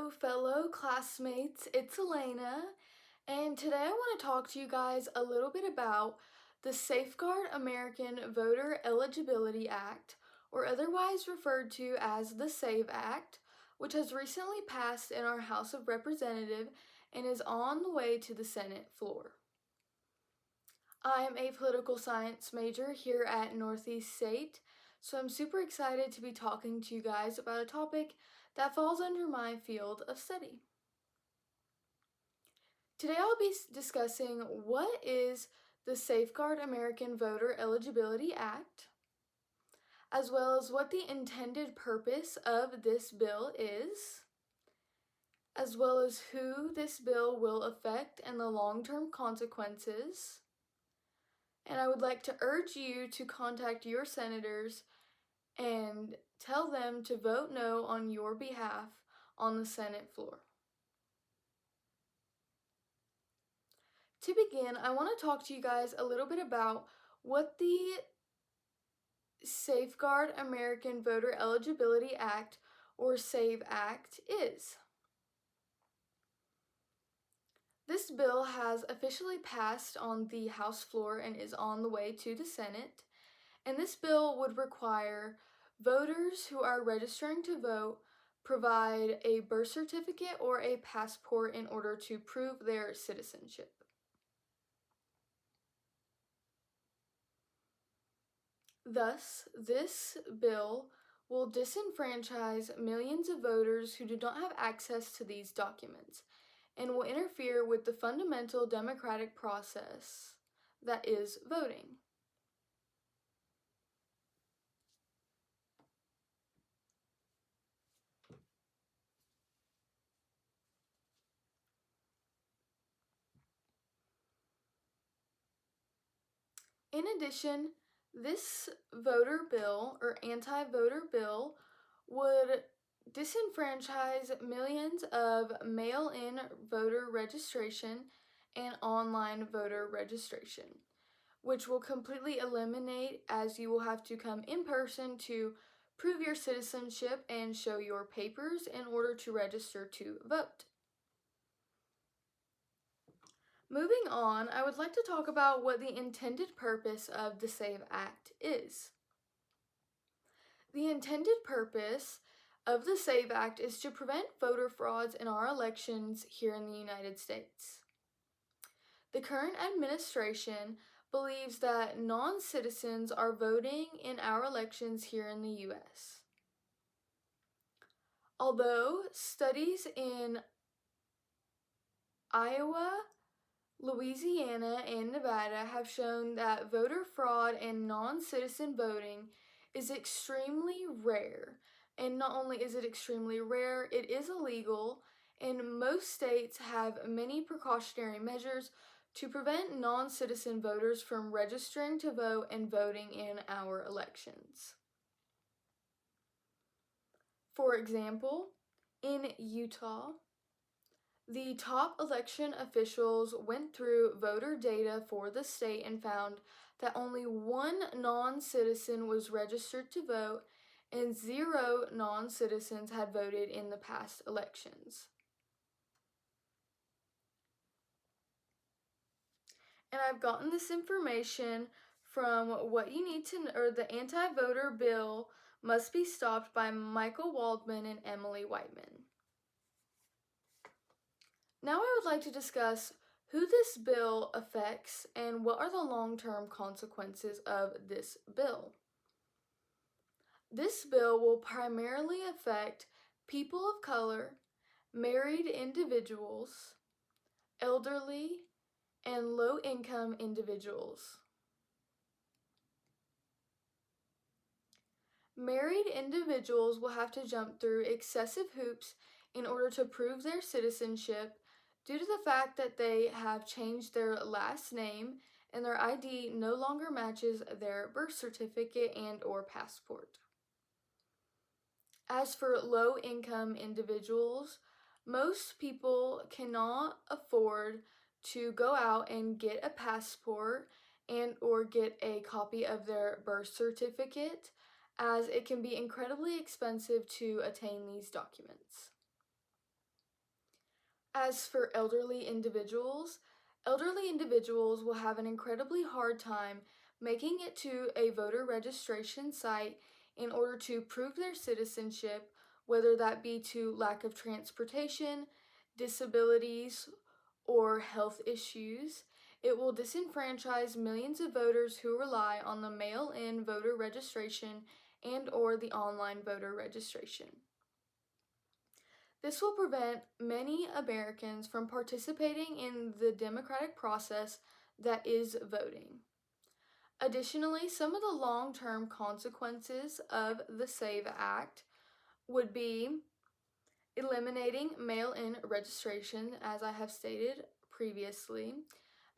Hello, fellow classmates, it's Elena, and today I want to talk to you guys a little bit about the Safeguard American Voter Eligibility Act, or otherwise referred to as the SAVE Act, which has recently passed in our House of Representatives and is on the way to the Senate floor. I am a political science major here at Northeast State, so I'm super excited to be talking to you guys about a topic that falls under my field of study. Today I'll be discussing what is the Safeguard American Voter Eligibility Act, as well as what the intended purpose of this bill is, as well as who this bill will affect and the long-term consequences. And I would like to urge you to contact your senators and tell them to vote no on your behalf on the Senate floor. To begin, I want to talk to you guys a little bit about what the Safeguard American Voter Eligibility Act, or SAVE Act, is. This bill has officially passed on the House floor and is on the way to the Senate, and this bill would require voters who are registering to vote provide a birth certificate or a passport in order to prove their citizenship. Thus, this bill will disenfranchise millions of voters who do not have access to these documents and will interfere with the fundamental democratic process that is voting. In addition, this voter bill or anti-voter bill would disenfranchise millions of mail-in voter registration and online voter registration, which will completely eliminate, as you will have to come in person to prove your citizenship and show your papers in order to register to vote. Moving on, I would like to talk about what the intended purpose of the SAVE Act is. The intended purpose of the SAVE Act is to prevent voter frauds in our elections here in the United States. The current administration believes that non-citizens are voting in our elections here in the U.S. Although studies in Iowa, Louisiana, and Nevada have shown that voter fraud and non-citizen voting is extremely rare. And not only is it extremely rare, it is illegal, and most states have many precautionary measures to prevent non-citizen voters from registering to vote and voting in our elections. For example, in Utah, the top election officials went through voter data for the state and found that only one non-citizen was registered to vote and 0 non-citizens had voted in the past elections. And I've gotten this information from What You Need to Know, or The Anti-Voter Bill Must Be Stopped by Michael Waldman and Emily Whiteman. Now I would like to discuss who this bill affects and what are the long-term consequences of this bill. This bill will primarily affect people of color, married individuals, elderly, and low-income individuals. Married individuals will have to jump through excessive hoops in order to prove their citizenship due to the fact that they have changed their last name and their ID no longer matches their birth certificate and/or passport. As for low-income individuals, most people cannot afford to go out and get a passport and/or get a copy of their birth certificate, as it can be incredibly expensive to attain these documents. As for elderly individuals will have an incredibly hard time making it to a voter registration site in order to prove their citizenship, whether that be to lack of transportation, disabilities, or health issues. It will disenfranchise millions of voters who rely on the mail-in voter registration and or the online voter registration. This will prevent many Americans from participating in the democratic process that is voting. Additionally, some of the long-term consequences of the SAVE Act would be eliminating mail-in registration, as I have stated previously.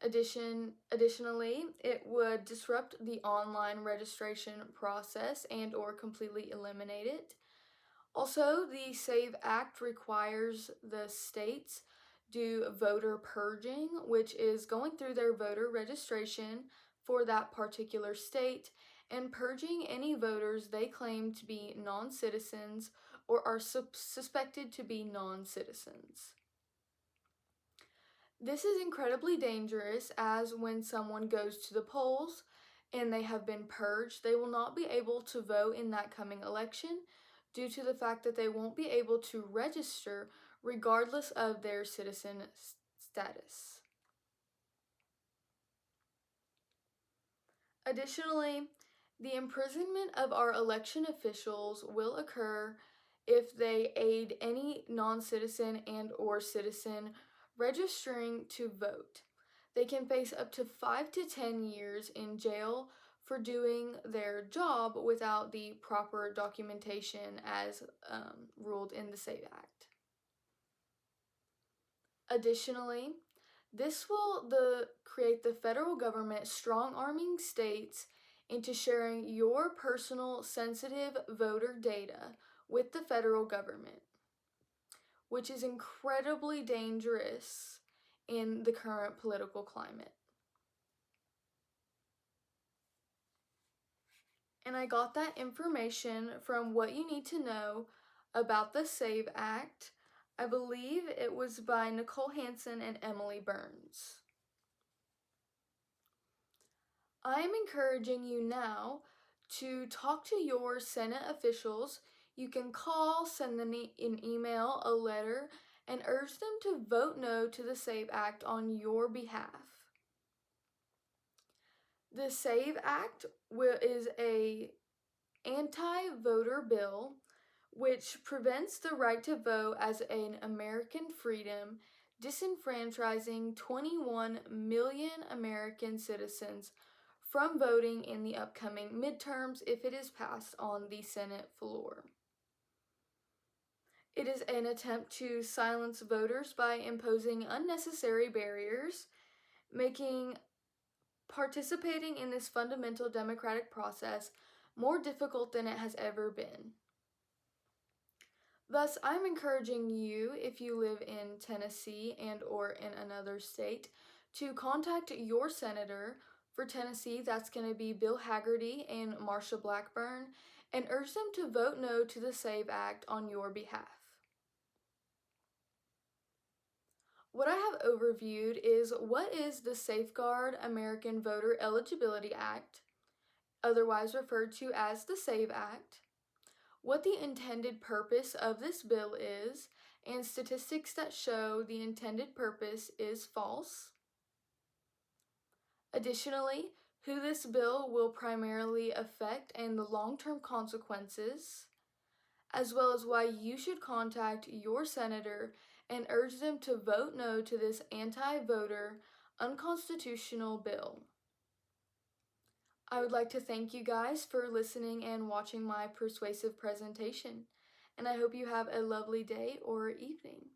Additionally, it would disrupt the online registration process and or completely eliminate it. Also, the SAVE Act requires the states do voter purging, which is going through their voter registration for that particular state and purging any voters they claim to be non-citizens or are suspected to be non-citizens. This is incredibly dangerous, as when someone goes to the polls and they have been purged, they will not be able to vote in that coming election due to the fact that they won't be able to register regardless of their citizen status. Additionally, the imprisonment of our election officials will occur if they aid any non-citizen and or citizen registering to vote. They can face up to 5 to 10 years in jail for doing their job without the proper documentation as ruled in the SAVE Act. Additionally, this will create the federal government strong-arming states into sharing your personal sensitive voter data with the federal government, which is incredibly dangerous in the current political climate. And I got that information from What You Need to Know About the SAVE Act. I believe it was by Nicole Hansen and Emily Burns. I am encouraging you now to talk to your Senate officials. You can call, send them an email, a letter, and urge them to vote no to the SAVE Act on your behalf. The SAVE Act is a anti-voter bill which prevents the right to vote as an American freedom, disenfranchising 21 million American citizens from voting in the upcoming midterms if it is passed on the Senate floor. It is an attempt to silence voters by imposing unnecessary barriers, making participating in this fundamental democratic process more difficult than it has ever been. Thus, I'm encouraging you, if you live in Tennessee and or in another state, to contact your senator. For Tennessee, that's going to be Bill Hagerty and Marsha Blackburn, and urge them to vote no to the SAVE Act on your behalf. What I have overviewed is what is the Safeguard American Voter Eligibility Act, otherwise referred to as the SAVE Act, what the intended purpose of this bill is, and statistics that show the intended purpose is false. Additionally, who this bill will primarily affect and the long-term consequences, as well as why you should contact your senator and urge them to vote no to this anti-voter, unconstitutional bill. I would like to thank you guys for listening and watching my persuasive presentation, and I hope you have a lovely day or evening.